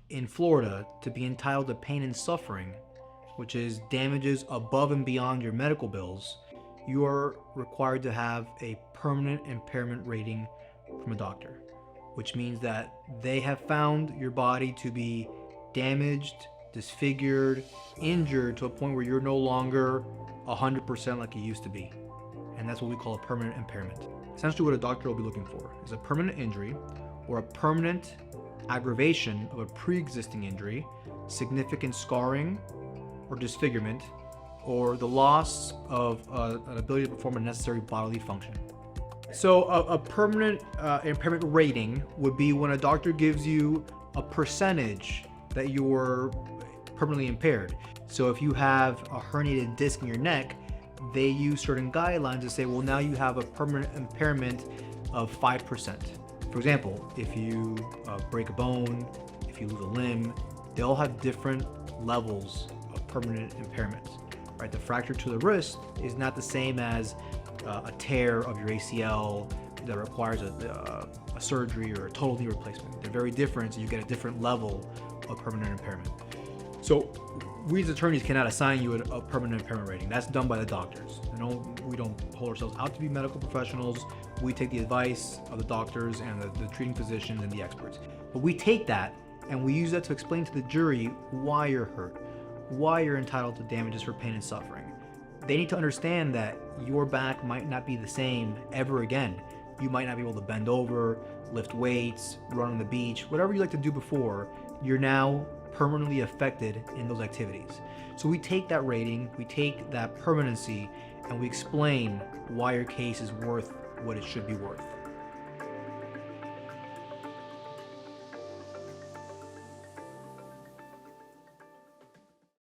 in Florida, to be entitled to pain and suffering, which is damages above and beyond your medical bills, you are required to have a permanent impairment rating from a doctor, which means that they have found your body to be damaged, disfigured, injured to a point where you're no longer 100% like you used to be. And that's what we call a permanent impairment. Essentially what a doctor will be looking for is a permanent injury or a permanent aggravation of a pre-existing injury, significant scarring or disfigurement, or the loss of an ability to perform a necessary bodily function. So a permanent impairment rating would be when a doctor gives you a percentage that you're permanently impaired. So if you have a herniated disc in your neck, they use certain guidelines to say, well, now you have a permanent impairment of 5%. For example, if you break a bone, if you lose a limb, they all have different levels of permanent impairment. Right? The fracture to the wrist is not the same as a tear of your ACL that requires a surgery or a total knee replacement. They're very different, so you get a different level of permanent impairment. So we as attorneys cannot assign you a permanent impairment rating. That's done by the doctors. We don't hold ourselves out to be medical professionals. We take the advice of the doctors and the treating physicians and the experts. But we take that and we use that to explain to the jury why you're hurt, why you're entitled to damages for pain and suffering. They need to understand that your back might not be the same ever again. You might not be able to bend over, lift weights, run on the beach, whatever you like to do before, you're now permanently affected in those activities. So we take that rating, we take that permanency, and we explain why your case is worth what it should be worth.